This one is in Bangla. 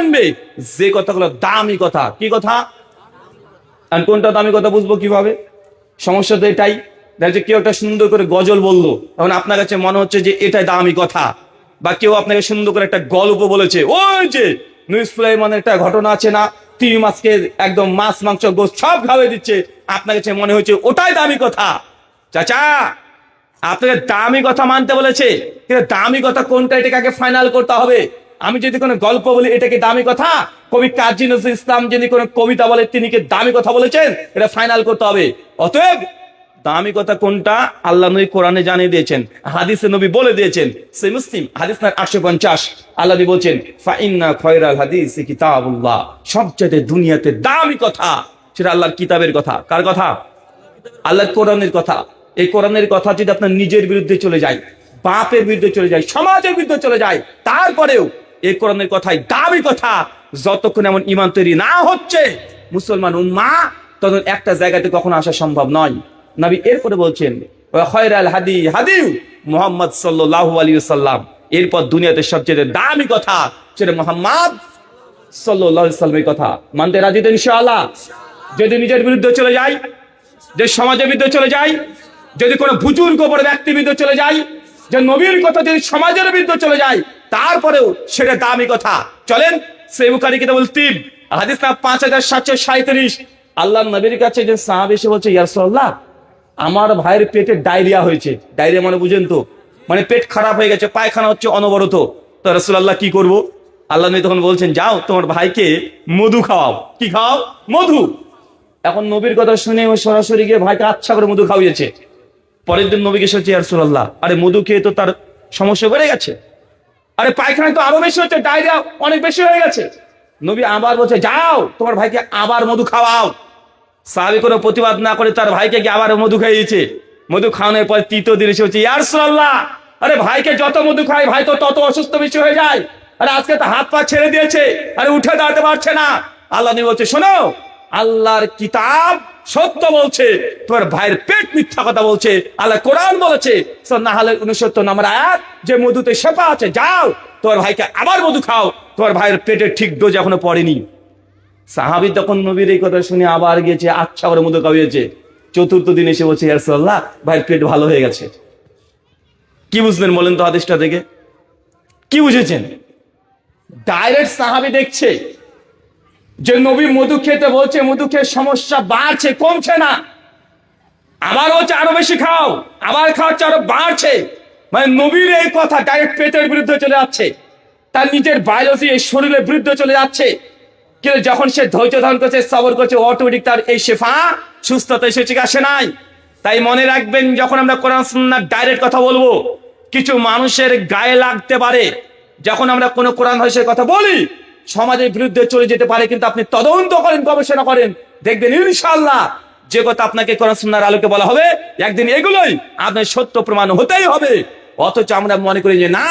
মানবে যে কথাগুলো দামি কথা। কি কথা? আর কোনটা দামি কথা বুঝবো কিভাবে? সমস্যা তো এটাই, যে কেউ একটা সুন্দর করে গজল বললো, তখন আপনার কাছে মনে হচ্ছে যে এটাই দামি কথা। বা কেউ আপনাকে সুন্দর করে একটা গল্প বলেছে, ওই যে নুহ সুলাইমানের একটা ঘটনা আছে না, তিনি মাছকে একদম মাছ মাংস গোস্ত সব খাওয়াই দিচ্ছে, আপনার কাছে মনে হচ্ছে ওটাই দামি কথা। চাচা, আপনাকে দামি কথা মানতে বলেছে, কিন্তু দামি কথা কোনটা এটাকে আগে ফাইনাল করতে হবে। আমি যদি কোনো গল্প বলি এটাকে দামি কথা, কবি কাজী নজরুল ইসলাম যদি কোনো কবিতা বলে তিনি কি দামি কথা বলেছেন, এটা ফাইনাল করতে হবে। অতএব দামি কথা কোনটা আল্লাহ নবী কোরআনে জানিয়ে দিয়েছেন, হাদিসে নবী বলে দিয়েছেন। সহিহ মুসলিম হাদিস নাম্বার 850, আল্লাহ নবী বলছেন ফাইন্না খায়রাল হাদিসি কিতাবুল্লাহ, সবচেয়ে দুনিয়াতে দামি কথা সেটা আল্লাহর কিতাবের কথা। কার কথা? আল্লাহর কোরআনের কথা। এই কোরআনের কথা যদি আপনার নিজের বিরুদ্ধে চলে যায়, বাপের বিরুদ্ধে চলে যায়, সমাজের বিরুদ্ধে চলে যায়, তারপরেও এই কোরআনের কথাই দামি কথা। যতক্ষণ এমন ঈমান তৈরি না হচ্ছে মুসলমান উম্মাহ, তখন একটা জায়গাতে কখনো আসা সম্ভব নয়। নবী এরপরে বলছেন ওয়া খায়রাল হাদি হাদি মুহাম্মদ সাল্লাল্লাহু আলাইহি ওয়াসাল্লাম, এরপর দুনিয়াতে সবচেয়ে দামি কথা সেটা মুহাম্মদ সাল্লাল্লাহু আলাইহি ওয়াসাল্লামের কথা। মানতে রাজি তো ইনশাআল্লাহ? যদি নিজের বিরুদ্ধে চলে যায়, যে সমাজের বিরুদ্ধে চলে যায়, যদি কোনো বুজুর্গ বড় ব্যক্তির বিরুদ্ধে চলে যায়, যে নবীর কথা যদি সমাজের বিরুদ্ধে চলে যায়, তারপরেও সেটা দামি কথা। চলেন সহিহ বুখারী কিতাবুল তিব হাদিস নাম্বার 5737, আল্লাহর নবীর কাছে যে সাহাবী এসে বলছে ইয়া রাসূলুল্লাহ, আমার ভাইয়ের পেটে ডায়রিয়া হয়েছে। ডায়রিয়া মানে বুঝেন তো, মানে পেট খারাপ হয়ে গেছে, পায়খানা হচ্ছে অনবরত। তো রাসূলুল্লাহ কি করব? আল্লাহ নবী তখন বলছেন যাও তোমার ভাইকে মধু খাওয়াও। কি খাও? মধু। এখন নবীর কথা শুনে ও সরাসরি গিয়ে ভাইকে আচ্ছা করে মধু খাওয়িয়েছে। পরের দিন নবীকে এসেছে ইয়া রাসূলুল্লাহ, আরে মধু খেয়ে তো তার সমস্যা বেড়ে গেছে, আরে পায়খানা তো আরো বেশি হচ্ছে, ডায়রিয়া অনেক বেশি হয়ে গেছে। নবী আবার বলছে যাও তোমার ভাইকে আবার মধু খাওয়াও। সাহাবী কোনো প্রতিবাদ না করে তার ভাইকে গিয়ে আবার মধু খাইয়েছে। মধু খাওয়ানোর পর তৃতীয় দিন এসে হচ্ছে ইয়া রাসূলুল্লাহ, আরে ভাইকে যত মধু খাই ভাই তো তত অসুস্থ বেশি হয়ে যায়, আরে আজকে তো হাত পা ছেড়ে দিয়েছে, আরে উঠে দাঁড়াতে পারছে না। আল্লাহ নবী বলছে শোনো, আল্লাহর কিতাব সত্য বলছে, তোমার ভাইয়ের পেট মিথ্যা কথা বলছে। আল্লাহ কোরআন বলেছে সূরা নাহলের 69 নম্বর আয়াত, যে মধুতে শেফা আছে, যাও তোমার ভাইকে আবার মধু খাও, তোমার ভাইয়ের পেটের ঠিক ডোজ এখনো পড়েনি। সাহাবী তখন নবীর এই কথা শুনে আবার গিয়েছে আচ্ছা করে মধু খাওয়িয়েছে। চতুর্থ দিন এসে বলছে ইয়া রাসূলুল্লাহ, ভাইয়ের পেট ভালো হয়ে গেছে। কি বুঝলেন বলেন তো হাদিসটা থেকে? কি বুঝেছেন? ডাইরেক্ট সাহাবী দেখছে যে নবী মধু খেতে বলছে, মধু খেয়ে সমস্যা বাড়ছে, কমছে না। আবার হচ্ছে আরো বেশি খাও, আবার খাওয়াচ্ছে আরো বাড়ছে। মানে নবীর এই কথা ডাইরেক্ট পেটের বিরুদ্ধে চলে যাচ্ছে, তার নিজের বায়োলজি এই শরীরের বিরুদ্ধে চলে যাচ্ছে। কিন্তু যখন সে ধৈর্য ধারণ করছে, সবর করছে, অটোমেটিক তার এই শেফা সুস্থতা এসে ঠিক আসে নাই। তাই মনে রাখবেন, যখন আমরা কোরআন সুন্নাহ ডাইরেক্ট কথা বলবো, কিছু মানুষের গায়ে লাগতে পারে। যখন আমরা কোনো কোরআন ভাষার কথা বলি, সমাজের বিরুদ্ধে চলে যেতে পারে। কিন্তু আপনি তদন্ত করেন, গবেষণা করেন, দেখবেন ইনশাআল্লাহ যে কথা আপনাকে কোরআন সুন্নাহর আলোকে বলা হবে, একদিন এগুলোই আপনার সত্য প্রমাণ হতেই হবে। অথচ আমরা মনে করি যে না,